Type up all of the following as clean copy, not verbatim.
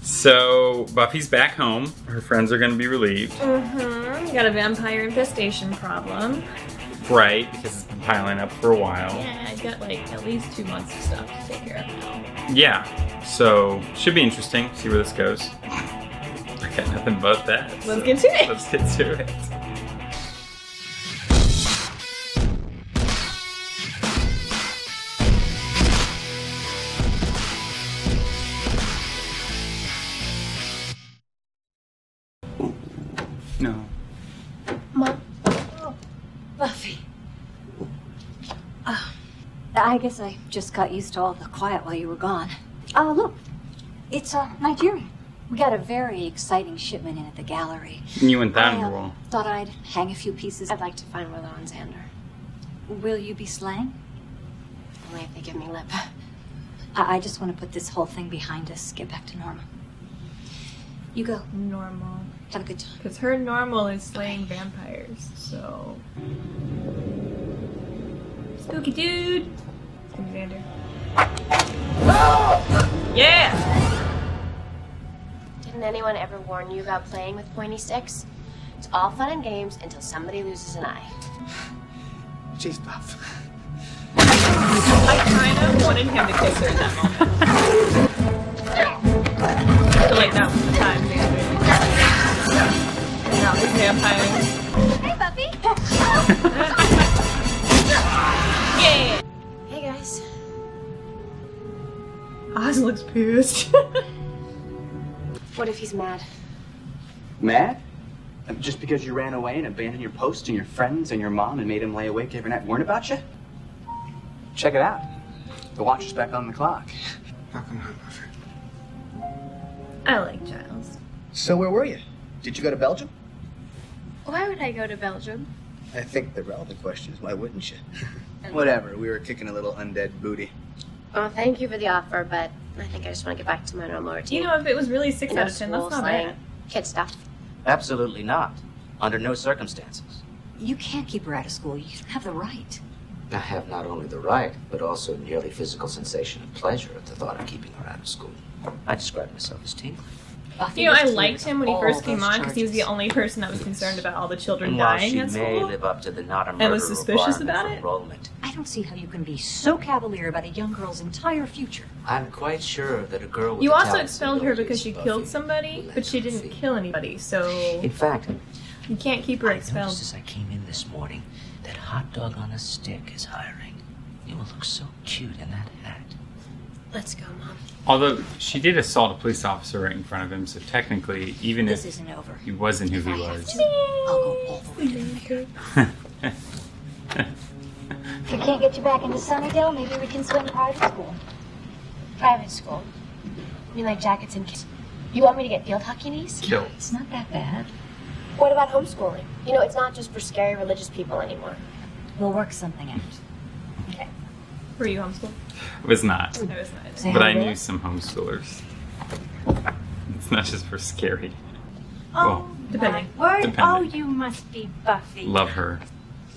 So Buffy's back home. Her friends are gonna be relieved. Mm-hmm. Got a vampire infestation problem. Right, because it's been piling up for a while. Yeah, I've got like at least 2 months of stuff to take care of now. Yeah, so should be interesting. See where this goes. I got nothing but that. Let's get to it. Let's get to it. No. Mom. Oh, Buffy. I guess I just got used to all the quiet while you were gone. Look. It's Nigeria. We got a very exciting shipment in at the gallery. And you went that on your wall. Thought I'd hang a few pieces. I'd like to find Willow and Xander. Will you be slaying? Only if they give me lip. I just want to put this whole thing behind us, get back to normal. You go. Normal. Have a good time. Because her normal is slaying vampires, so... Spooky dude! Xander. Yeah! Didn't anyone ever warn you about playing with pointy sticks? It's all fun and games until somebody loses an eye. Jeez, Buff. I kind of wanted him to kiss her in that moment. So like that was the time, Xander. Now this vampire. Hey, Buffy! Yeah! Hey guys. Oz looks pissed. What if he's mad? Mad? Just because you ran away and abandoned your post and your friends and your mom and made him lay awake every night worrying about you? Check it out. The watch is back on the clock. Welcome home, Buffy. I like Giles. So where were you? Did you go to Belgium? Why would I go to Belgium? I think the relevant question is why wouldn't you? Whatever, we were kicking a little undead booty. Well, thank you for the offer, but I think I just want to get back to my normal routine. You know, if it was really 6 out of 10, that's not bad. Kid stuff. Absolutely not. Under no circumstances. You can't keep her out of school. You don't have the right. I have not only the right, but also nearly physical sensation of pleasure at the thought of keeping her out of school. I describe myself as tingling. Buffy You know, I was liked him when he all first came those on because he was the charges. only person that was concerned about all the children And while dying she at may school. live up to the not a And murder was suspicious about requirement for it? enrollment, I don't see how you can be so cavalier about a young girl's entire future. I'm quite sure that a girl with You the also talents and expelled her abilities because she of killed Buffy somebody, will but she end didn't Buffy. kill anybody, so In fact, you can't keep her I noticed expelled. as I came in this morning that hot dog on a stick is hiring. You will look so cute in that hat. Let's go, Mom. Although she did assault a police officer right in front of him, so technically, even This if isn't over. he wasn't who If he I have was. to, I'll go all the way to the mayor. If we can't get you back into Sunnydale, maybe we can swing private school. Private school. You mean like jackets and kids? You want me to get field hockey knees? Killed. It's not that bad. What about homeschooling? You know, it's not just for scary religious people anymore. We'll work something out. Okay. Were you homeschooled? It was not. I was not. Say But hi I to knew Bill. some homeschoolers. It's not just for scary. Oh, Well, depending. my word. Depending. Oh, you must be Buffy. love her.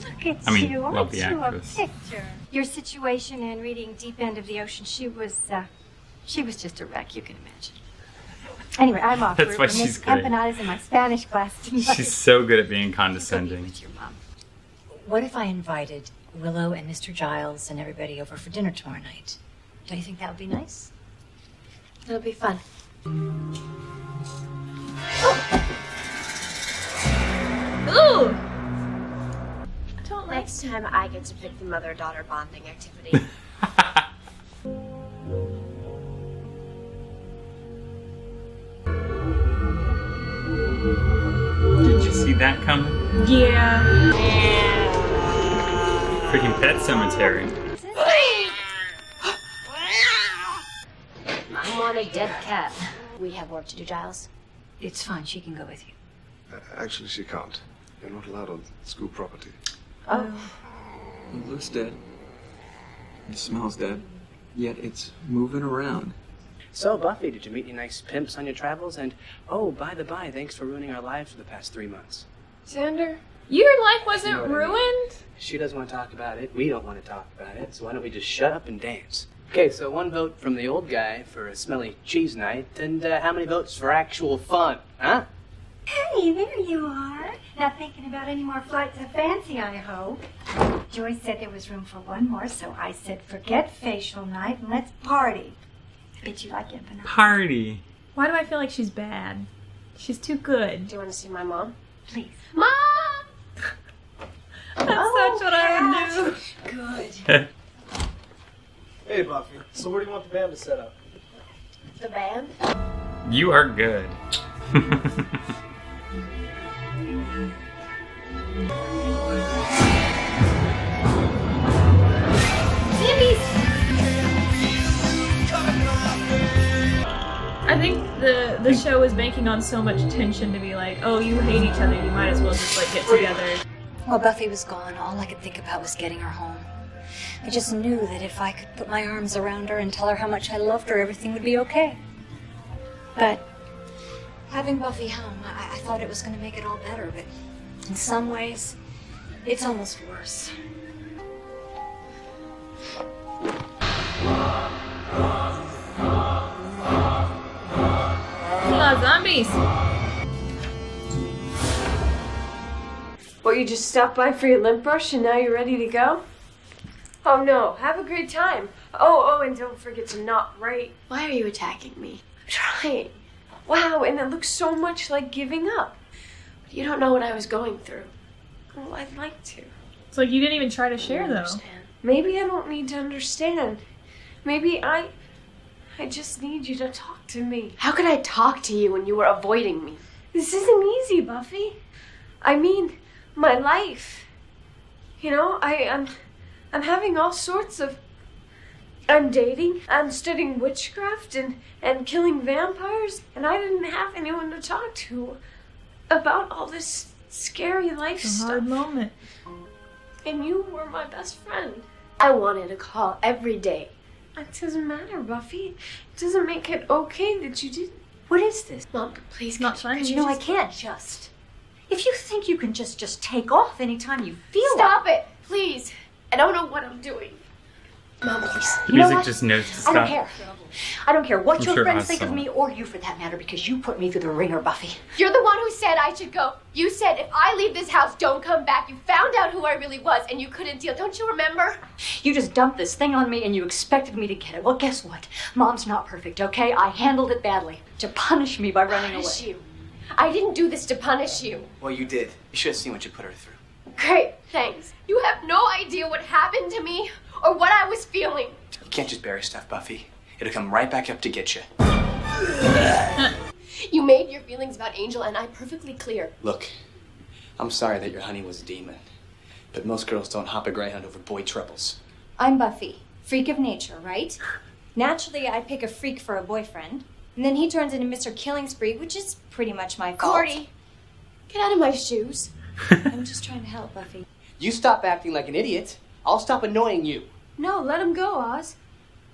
Look at I mean, you. love Aren't the you actress. a picture? Your situation in reading Deep End of the Ocean, she was just a wreck, you can imagine. Anyway, I'm off. That's We're why Miss she's great. Empanadas in my Spanish class tonight. She's so good at being Go meet condescending. with your mom. What if I invited Willow and Mr. Giles and everybody over for dinner tomorrow night? Don't you think that would be nice? It'll be fun. Ooh! I don't like. Next time I get to pick the mother-daughter bonding activity. Did you see that coming? Yeah. Freaking Pet Cemetery. I want a dead cat. We have work to do, Giles. It's fine. She can go with you. Actually, she can't. You're not allowed on school property. Oh. It looks dead. It smells dead. Yet it's moving around. So, Buffy, did you meet any nice pimps on your travels? And, oh, by the by, thanks for ruining our lives for the past 3 months. Xander, your life wasn't You know what I mean. ruined? She doesn't want to talk about it. We don't want to talk about it. So why don't we just shut up and dance? Okay, so 1 vote from the old guy for a smelly cheese night, and how many votes for actual fun, huh? Hey, there you are. Not thinking about any more flights of fancy, I hope. Joyce said there was room for 1 more, so I said forget facial night and let's party. I bet you like empanadas. Party. Why do I feel like she's bad? She's too good. Do you want to see my mom? Please. Mom! That's such what I would do. Good. Hey, Buffy. So where do you want the band to set up? The band? You are good. I think the show is banking on so much tension to be like, oh, you hate each other, you might as well just like get together. While Buffy was gone, all I could think about was getting her home. I just knew that if I could put my arms around her and tell her how much I loved her, everything would be okay. But having Buffy home, I thought it was going to make it all better, but in some ways, it's almost worse. Zombies! What, you just stopped by for your limp brush and now you're ready to go? Oh no, have a great time. Oh, and don't forget to not write. Why are you attacking me? I'm trying. Wow, and it looks so much like giving up. You don't know what I was going through. Well, I'd like to. It's like you didn't even try to share, though. Maybe I don't need to understand. Maybe I just need you to talk to me. How could I talk to you when you were avoiding me? This isn't easy, Buffy. I mean, my life. You know, I'm having all sorts of... I'm dating, I'm studying witchcraft and killing vampires, and I didn't have anyone to talk to about all this scary life It's a stuff. hard moment. And you were my best friend. I wanted a call every day. It doesn't matter, Buffy. It doesn't make it okay that you didn't. What is this? Mom, please. Not fun. You know, I can't just. If you think you can just take off anytime you feel Stop it, please. I don't know what I'm doing. Mom, please. The music just knows to stop. I don't care. I don't care what I'm your sure friends it has think of some. me, or you for that matter, because you put me through the ringer, Buffy. You're the one who said I should go. You said if I leave this house, don't come back. You found out who I really was, and you couldn't deal. Don't you remember? You just dumped this thing on me and you expected me to get it. Well, guess what? Mom's not perfect, okay? I handled it badly. To punish me by running Punish away. you. I didn't do this to punish you. Well, you did. You should have seen what you put her through. Great, thanks. You have no idea what happened to me or what I was feeling. You can't just bury stuff, Buffy. It'll come right back up to get you. You made your feelings about Angel, and I'm perfectly clear. Look, I'm sorry that your honey was a demon, but most girls don't hop a greyhound over boy troubles. I'm Buffy, freak of nature, right? Naturally, I pick a freak for a boyfriend, and then he turns into Mr. Killing Spree, which is pretty much my fault. Cordy, get out of my shoes. I'm just trying to help, Buffy. You stop acting like an idiot. I'll stop annoying you. No, let him go, Oz.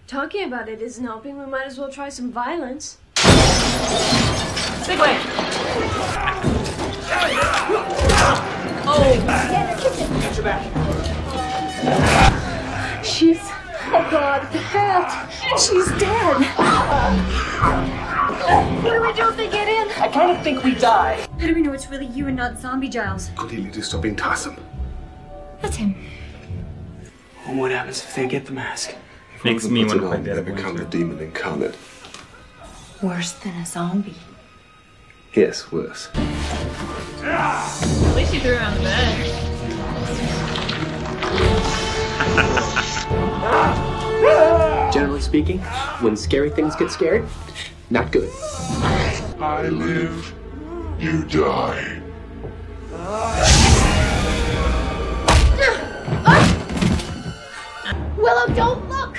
Talking about it isn't helping. We might as well try some violence. Segway! Oh! Got your back. She's... Oh, God, the cat. She's dead. What do we do if they get in? I kind of think we die. How do we know it's really you and not Zombie Giles? Cordelia, do stop being tiresome. That's him. Well, what happens if they get the mask? Makes me want to play They Dead become the demon incarnate. Worse than a zombie. Yes, worse. At least you threw her on the bed. Generally speaking, when scary things get scared, not good. I live, you die. Willow, don't look!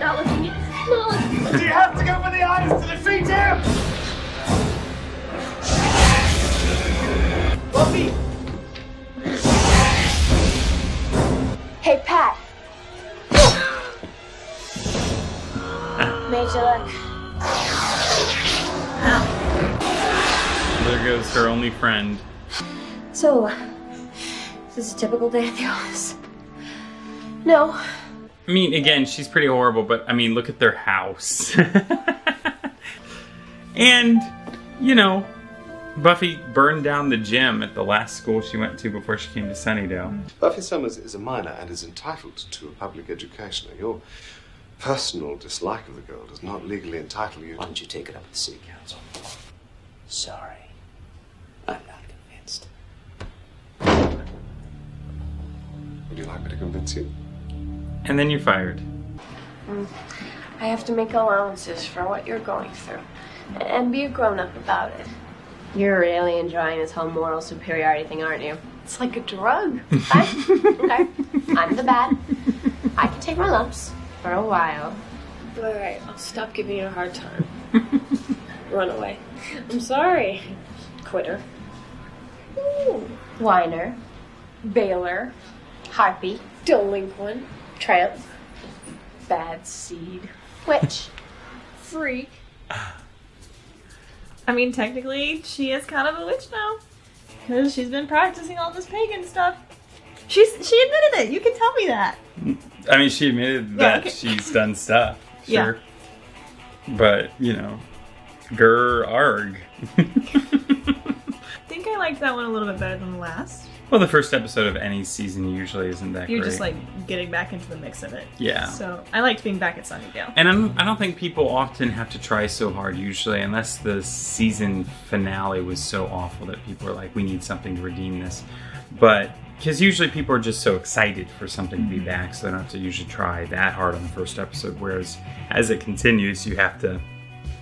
Not looking. Not looking. Do you have to go for the eyes to defeat him? Buffy! Hey, Pat. Major luck. There goes goes her only friend. So, is this a typical day at the office? No. I mean, again, she's pretty horrible, but I mean, look at their house. And, you know, Buffy burned down the gym at the last school she went to before she came to Sunnydale. Buffy Summers is a minor and is entitled to a public education. Your personal dislike of the girl does not legally entitle you to... Why don't you take it up with the city council? Sorry. I'm not convinced. Would you like me to convince you? And then you're fired. I have to make allowances for what you're going through. And be a grown-up about it. You're really enjoying this whole moral superiority thing, aren't you? It's like a drug. Okay. I'm the bad. I can take my lumps for a while. Alright, I'll stop giving you a hard time. Run away. I'm sorry. Quitter. Ooh. Whiner. Bailer. Harpy. Delinquent. Tramp. Bad seed. Witch. Freak. I mean, technically, she is kind of a witch now. Because she's been practicing all this pagan stuff. She admitted it. You can tell me that. I mean, she admitted that okay. she's done stuff. Sure. Yeah. But, you know, grr arg. I think I liked that one a little bit better than the last. Well, the first episode of any season usually isn't that You're great. just, like, getting back into the mix of it. Yeah. So, I liked being back at Sunnydale. And I don't think people often have to try so hard usually, unless the season finale was so awful that people are like, we need something to redeem this. But, because usually people are just so excited for something to be back, so they don't have to usually try that hard on the first episode, whereas as it continues, you have to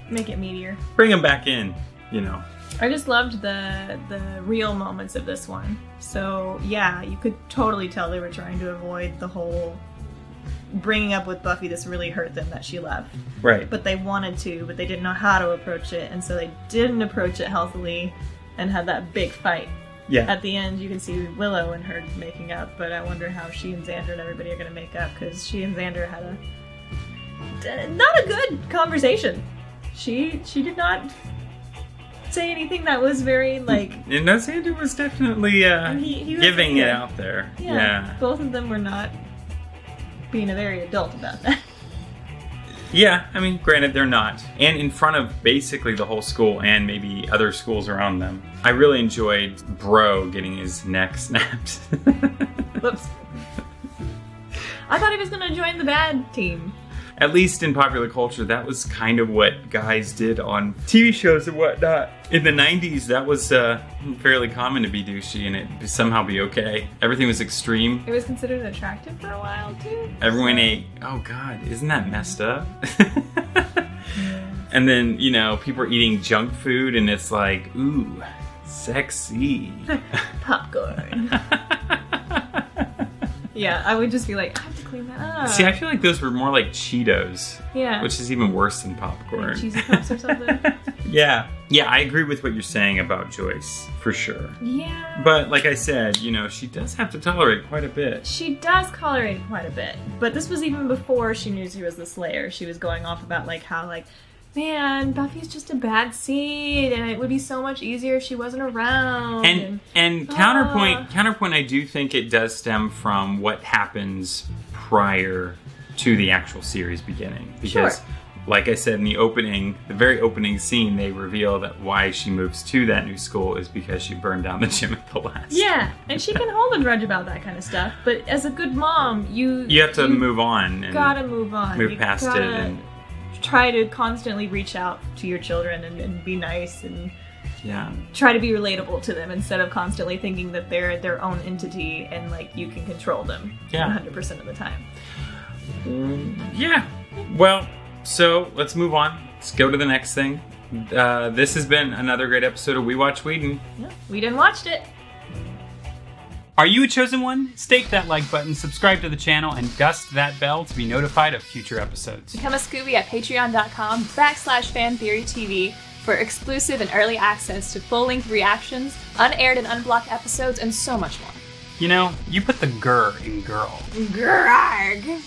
Make it meatier. bring them back in, you know. I just loved the real moments of this one. So, yeah, you could totally tell they were trying to avoid the whole bringing up with Buffy this really hurt them that she left. Right. But they wanted to, but they didn't know how to approach it, and so they didn't approach it healthily and had that big fight. Yeah. At the end, you can see Willow and her making up, but I wonder how she and Xander and everybody are going to make up, because she and Xander had not a good conversation. She did not say anything that was very, like... You know, Xander was definitely he was giving it yeah. out there. Yeah, both of them were not being a very adult about that. Yeah, I mean, granted, they're not. And in front of basically the whole school and maybe other schools around them. I really enjoyed Bro getting his neck snapped. Whoops. I thought he was going to join the bad team. At least in popular culture, that was kind of what guys did on TV shows and whatnot. In the 90s, that was fairly common to be douchey and it somehow be okay. Everything was extreme. It was considered attractive for a while, too. Everyone ate, oh god, isn't that messed up? And then, you know, people are eating junk food and it's like, ooh, sexy. Popcorn. Yeah, I would just be like, I have to clean that up. See, I feel like those were more like Cheetos. Yeah. Which is even worse than popcorn. Like cheesy puffs or something. Yeah. Yeah, I agree with what you're saying about Joyce, for sure. Yeah. But like I said, you know, she does have to tolerate quite a bit. She does tolerate quite a bit. But this was even before she knew she was the Slayer. She was going off about like how like, man, Buffy's just a bad seed, and it would be so much easier if she wasn't around. And counterpoint, I do think it does stem from what happens prior to the actual series beginning. Because, like I said in the opening, the very opening scene, they reveal that why she moves to that new school is because she burned down the gym at the last. Yeah, and she can hold a grudge about that kind of stuff. But as a good mom, you have to move on. And gotta move on. Move past it and try to constantly reach out to your children and be nice and try to be relatable to them instead of constantly thinking that they're their own entity and like you can control them 100% of the time. Yeah. Well, so let's move on. Let's go to the next thing. This has been another great episode of We Watch Whedon. Yeah, we didn't watch it. Are you a chosen one? Stake that like button, subscribe to the channel, and dust that bell to be notified of future episodes. Become a Scooby at patreon.com/fantheorytv for exclusive and early access to full-length reactions, unaired and unblocked episodes, and so much more. You know, you put the grr in girl. Grrrg.